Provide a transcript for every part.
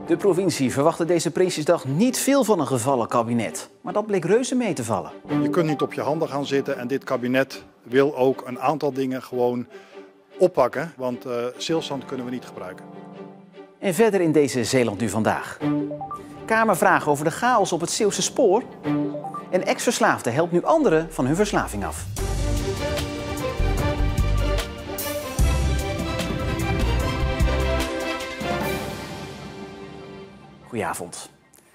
De provincie verwachtte deze Prinsjesdag niet veel van een gevallen kabinet. Maar dat bleek reuze mee te vallen. Je kunt niet op je handen gaan zitten en dit kabinet wil ook een aantal dingen gewoon oppakken. Want stilstand kunnen we niet gebruiken. En verder in deze Zeeland nu vandaag. Kamervragen over de chaos op het Zeeuwse spoor. En ex-verslaafde helpt nu anderen van hun verslaving af. Goedenavond.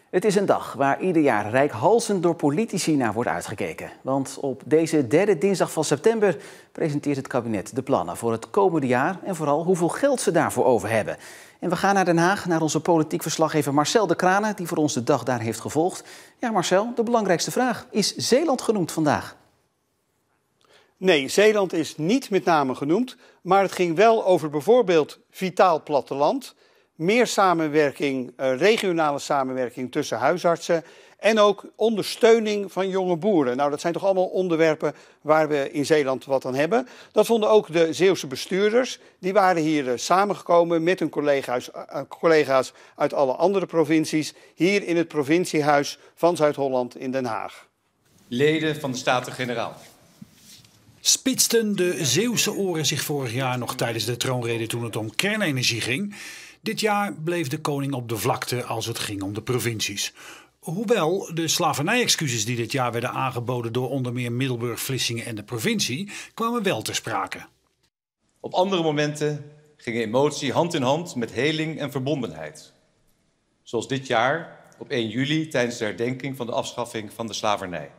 Het is een dag waar ieder jaar reikhalzend door politici naar wordt uitgekeken. Want op deze derde dinsdag van september presenteert het kabinet de plannen voor het komende jaar en vooral hoeveel geld ze daarvoor over hebben. En we gaan naar Den Haag, naar onze politiek verslaggever Marcel de Kranen, die voor ons de dag daar heeft gevolgd. Ja, Marcel, de belangrijkste vraag. Is Zeeland genoemd vandaag? Nee, Zeeland is niet met name genoemd, maar het ging wel over bijvoorbeeld vitaal platteland, meer samenwerking, regionale samenwerking tussen huisartsen en ook ondersteuning van jonge boeren. Nou, dat zijn toch allemaal onderwerpen waar we in Zeeland wat aan hebben. Dat vonden ook de Zeeuwse bestuurders. Die waren hier samengekomen met hun collega's uit alle andere provincies, hier in het provinciehuis van Zuid-Holland in Den Haag. Leden van de Staten-Generaal. Spitsten de Zeeuwse oren zich vorig jaar nog tijdens de troonrede toen het om kernenergie ging? Dit jaar bleef de koning op de vlakte als het ging om de provincies. Hoewel de slavernij-excuses die dit jaar werden aangeboden door onder meer Middelburg, Vlissingen en de provincie kwamen wel ter sprake. Op andere momenten ging emotie hand in hand met heling en verbondenheid. Zoals dit jaar op 1 juli tijdens de herdenking van de afschaffing van de slavernij.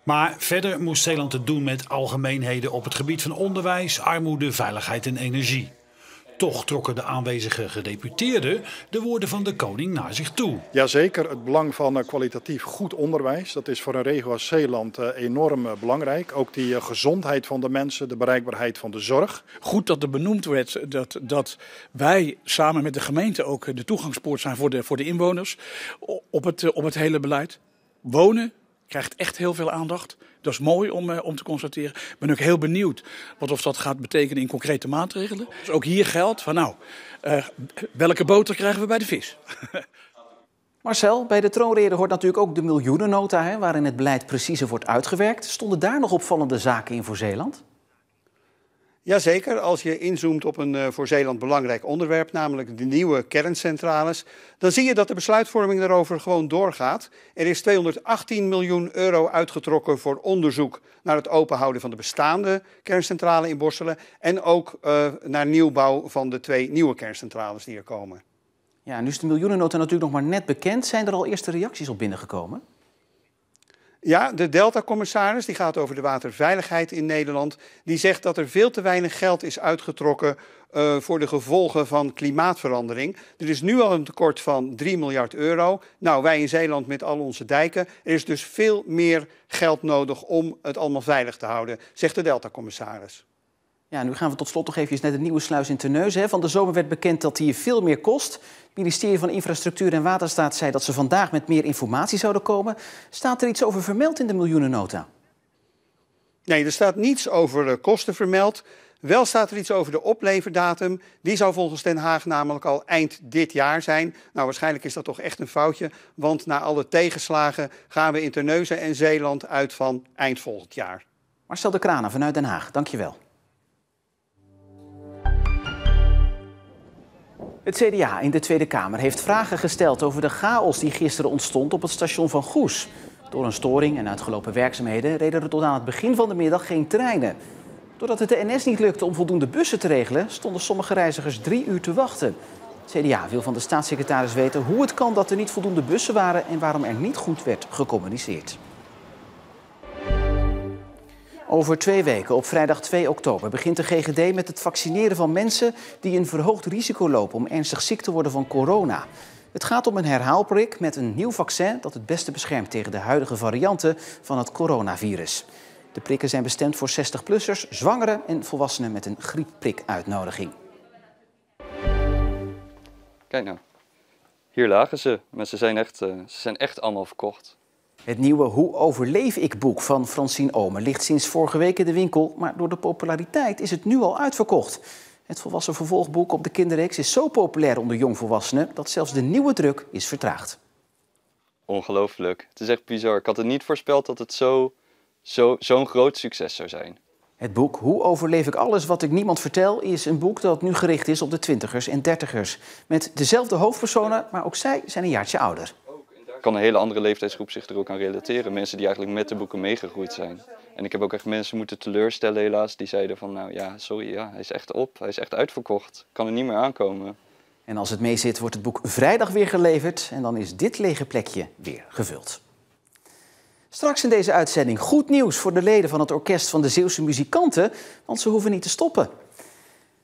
Maar verder moest Zeeland het doen met algemeenheden op het gebied van onderwijs, armoede, veiligheid en energie. Toch trokken de aanwezige gedeputeerden de woorden van de koning naar zich toe. Jazeker, het belang van kwalitatief goed onderwijs. Dat is voor een regio als Zeeland enorm belangrijk. Ook die gezondheid van de mensen, de bereikbaarheid van de zorg. Goed dat er benoemd werd dat wij samen met de gemeente ook de toegangspoort zijn voor de inwoners op het hele beleid. Wonen krijgt echt heel veel aandacht. Dat is mooi om te constateren. Ik ben ook heel benieuwd of dat gaat betekenen in concrete maatregelen. Dus ook hier geldt van welke boter krijgen we bij de vis? Marcel, bij de troonrede hoort natuurlijk ook de miljoenennota, waarin het beleid preciezer wordt uitgewerkt. Stonden daar nog opvallende zaken in voor Zeeland? Jazeker, als je inzoomt op een voor Zeeland belangrijk onderwerp, namelijk de nieuwe kerncentrales, dan zie je dat de besluitvorming daarover gewoon doorgaat. Er is 218 miljoen euro uitgetrokken voor onderzoek naar het openhouden van de bestaande kerncentrale in Borselen en ook naar nieuwbouw van de 2 nieuwe kerncentrales die er komen. Ja, nu is de miljoenennota natuurlijk nog maar net bekend. Zijn er al eerste reacties op binnengekomen? Ja, de Delta-commissaris, die gaat over de waterveiligheid in Nederland, die zegt dat er veel te weinig geld is uitgetrokken voor de gevolgen van klimaatverandering. Er is nu al een tekort van 3 miljard euro. Nou, wij in Zeeland met al onze dijken. Er is dus veel meer geld nodig om het allemaal veilig te houden, zegt de Delta-commissaris. Ja, nu gaan we tot slot nog even naar de nieuwe sluis in Terneuzen. Van de zomer werd bekend dat die veel meer kost. Het ministerie van Infrastructuur en Waterstaat zei dat ze vandaag met meer informatie zouden komen. Staat er iets over vermeld in de miljoenennota? Nee, er staat niets over kosten vermeld. Wel staat er iets over de opleverdatum. Die zou volgens Den Haag namelijk al eind dit jaar zijn. Nou, waarschijnlijk is dat toch echt een foutje. Want na alle tegenslagen gaan we in Terneuzen en Zeeland uit van eind volgend jaar. Marcel de Kranen vanuit Den Haag, dankjewel. Het CDA in de Tweede Kamer heeft vragen gesteld over de chaos die gisteren ontstond op het station van Goes. Door een storing en uitgelopen werkzaamheden reden er tot aan het begin van de middag geen treinen. Doordat het de NS niet lukte om voldoende bussen te regelen, stonden sommige reizigers 3 uur te wachten. Het CDA wil van de staatssecretaris weten hoe het kan dat er niet voldoende bussen waren en waarom er niet goed werd gecommuniceerd. Over 2 weken, op vrijdag 2 oktober, begint de GGD met het vaccineren van mensen die een verhoogd risico lopen om ernstig ziek te worden van corona. Het gaat om een herhaalprik met een nieuw vaccin dat het beste beschermt tegen de huidige varianten van het coronavirus. De prikken zijn bestemd voor 60-plussers, zwangeren en volwassenen met een griepprikuitnodiging. Kijk nou, hier lagen ze, maar ze zijn echt allemaal verkocht. Het nieuwe Hoe overleef ik boek van Francine Omen ligt sinds vorige week in de winkel, maar door de populariteit is het nu al uitverkocht. Het volwassen vervolgboek op de kinderreeks is zo populair onder jongvolwassenen dat zelfs de nieuwe druk is vertraagd. Ongelooflijk. Het is echt bizar. Ik had het niet voorspeld dat het zo'n groot succes zou zijn. Het boek Hoe overleef ik alles wat ik niemand vertel is een boek dat nu gericht is op de 20ers en 30ers. Met dezelfde hoofdpersonen, maar ook zij zijn een jaartje ouder. Kan een hele andere leeftijdsgroep zich er ook aan relateren. Mensen die eigenlijk met de boeken meegegroeid zijn. En ik heb ook echt mensen moeten teleurstellen helaas. Die zeiden van nou ja, sorry, ja, hij is echt op. Hij is echt uitverkocht. Kan er niet meer aankomen. En als het mee zit wordt het boek vrijdag weer geleverd en dan is dit lege plekje weer gevuld. Straks in deze uitzending goed nieuws voor de leden van het orkest van de Zeeuwse muzikanten, want ze hoeven niet te stoppen.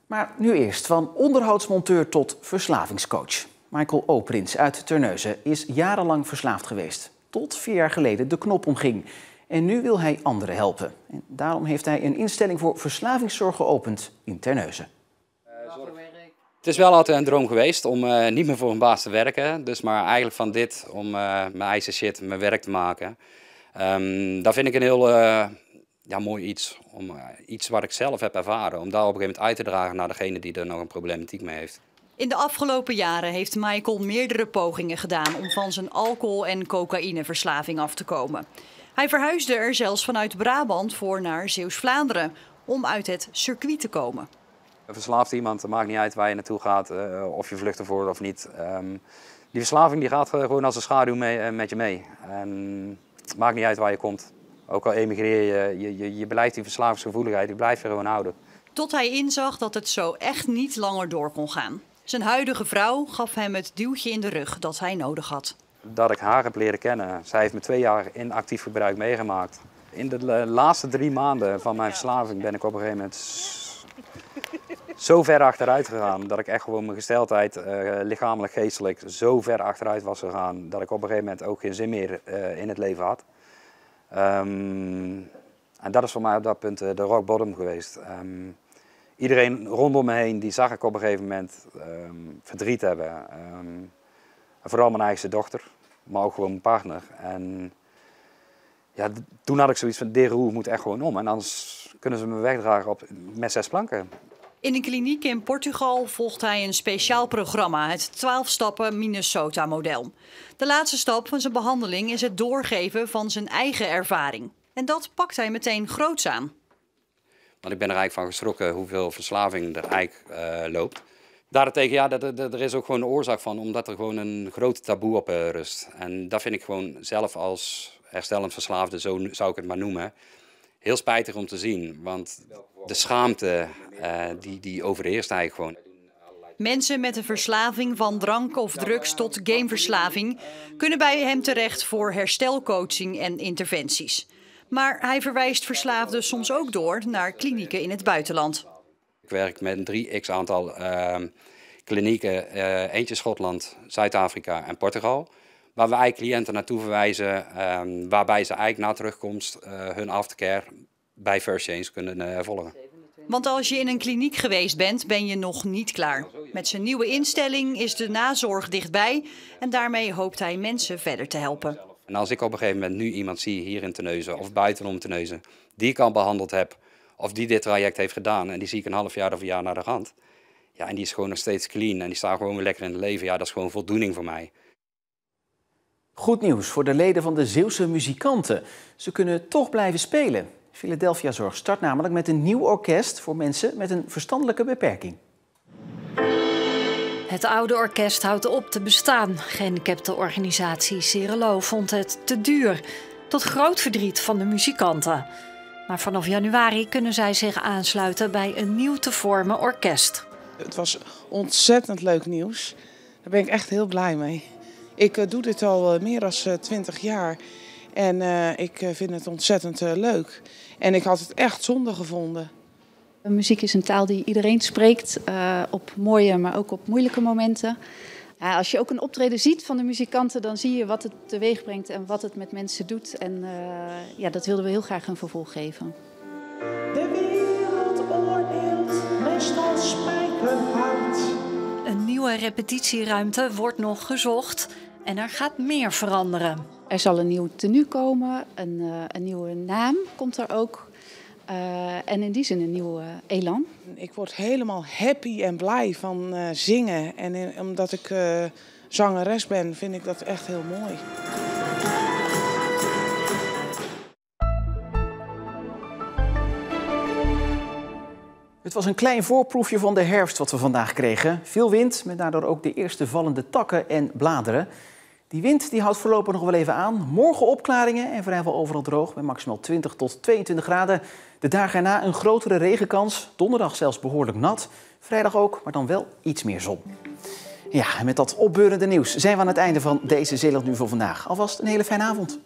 Maar nu eerst, van onderhoudsmonteur tot verslavingscoach. Michael Oprins uit Terneuzen is jarenlang verslaafd geweest, tot 4 jaar geleden de knop omging. En nu wil hij anderen helpen. En daarom heeft hij een instelling voor verslavingszorg geopend in Terneuzen. Het is wel altijd een droom geweest om niet meer voor een baas te werken. Dus maar eigenlijk van dit om mijn eigen shit, mijn werk te maken. Dat vind ik een heel mooi iets. Iets wat ik zelf heb ervaren. Om daar op een gegeven moment uit te dragen naar degene die er nog een problematiek mee heeft. In de afgelopen jaren heeft Michael meerdere pogingen gedaan om van zijn alcohol- en cocaïneverslaving af te komen. Hij verhuisde er zelfs vanuit Brabant voor naar Zeeuws-Vlaanderen om uit het circuit te komen. Verslaafd iemand, het maakt niet uit waar je naartoe gaat, of je vlucht ervoor of niet. Die verslaving die gaat gewoon als een schaduw met je mee. Het maakt niet uit waar je komt. Ook al emigreer je blijft die verslavingsgevoeligheid, die blijft je gewoon houden. Tot hij inzag dat het zo echt niet langer door kon gaan. Zijn huidige vrouw gaf hem het duwtje in de rug dat hij nodig had. Dat ik haar heb leren kennen. Zij heeft me 2 jaar in actief gebruik meegemaakt. In de laatste 3 maanden van mijn verslaving ben ik op een gegeven moment zo ver achteruit gegaan. Dat ik echt gewoon mijn gesteldheid, lichamelijk, geestelijk, zo ver achteruit was gegaan. Dat ik op een gegeven moment ook geen zin meer in het leven had. En dat is voor mij op dat punt de rock bottom geweest. Iedereen rondom me heen, die zag ik op een gegeven moment verdriet hebben. Vooral mijn eigen dochter, maar ook gewoon mijn partner. En ja, toen had ik zoiets van, de roer moet echt gewoon om. En anders kunnen ze me wegdragen met 6 planken. In een kliniek in Portugal volgt hij een speciaal programma, het 12-stappen Minnesota-model. De laatste stap van zijn behandeling is het doorgeven van zijn eigen ervaring. En dat pakt hij meteen groots aan. Want ik ben er eigenlijk van geschrokken hoeveel verslaving er eigenlijk loopt. Daarentegen, ja, er is ook gewoon een oorzaak van, omdat er gewoon een groot taboe op rust. En dat vind ik gewoon zelf als herstellend verslaafde, zo zou ik het maar noemen, heel spijtig om te zien. Want de schaamte, die overheerst eigenlijk gewoon. Mensen met een verslaving van drank of drugs tot gameverslaving kunnen bij hem terecht voor herstelcoaching en interventies. Maar hij verwijst verslaafden soms ook door naar klinieken in het buitenland. Ik werk met een 3x-aantal klinieken, eentje Schotland, Zuid-Afrika en Portugal. Waar we eigenlijk cliënten naartoe verwijzen, waarbij ze eigenlijk na terugkomst hun aftercare bij First Change kunnen volgen. Want als je in een kliniek geweest bent, ben je nog niet klaar. Met zijn nieuwe instelling is de nazorg dichtbij en daarmee hoopt hij mensen verder te helpen. En als ik op een gegeven moment nu iemand zie hier in Terneuzen of buitenom Terneuzen, die ik al behandeld heb of die dit traject heeft gedaan en die zie ik een half jaar of een jaar naar de rand. Ja, en die is gewoon nog steeds clean en die staat gewoon weer lekker in het leven. Ja, dat is gewoon voldoening voor mij. Goed nieuws voor de leden van de Zeeuwse muzikanten. Ze kunnen toch blijven spelen. Philadelphia Zorg start namelijk met een nieuw orkest voor mensen met een verstandelijke beperking. Het oude orkest houdt op te bestaan. Gehandicaptenorganisatie Cerelo vond het te duur. Tot groot verdriet van de muzikanten. Maar vanaf januari kunnen zij zich aansluiten bij een nieuw te vormen orkest. Het was ontzettend leuk nieuws. Daar ben ik echt heel blij mee. Ik doe dit al meer dan 20 jaar. En ik vind het ontzettend leuk. En ik had het echt zonde gevonden. Muziek is een taal die iedereen spreekt, op mooie, maar ook op moeilijke momenten. Als je ook een optreden ziet van de muzikanten, dan zie je wat het teweeg brengt en wat het met mensen doet. En dat wilden we heel graag een vervolg geven. De wereld oordeelt meestal spijkerhard. Een nieuwe repetitieruimte wordt nog gezocht en er gaat meer veranderen. Er zal een nieuw tenue komen, een nieuwe naam komt er ook. En in die zin een nieuw elan. Ik word helemaal happy en blij van zingen. En omdat ik zangeres ben, vind ik dat echt heel mooi. Het was een klein voorproefje van de herfst wat we vandaag kregen. Veel wind, met daardoor ook de eerste vallende takken en bladeren. Die wind die houdt voorlopig nog wel even aan. Morgen opklaringen en vrijwel overal droog bij maximaal 20 tot 22 graden. De dagen erna een grotere regenkans. Donderdag zelfs behoorlijk nat. Vrijdag ook, maar dan wel iets meer zon. Ja, en met dat opbeurende nieuws zijn we aan het einde van deze Zeeland Nu voor vandaag. Alvast een hele fijne avond.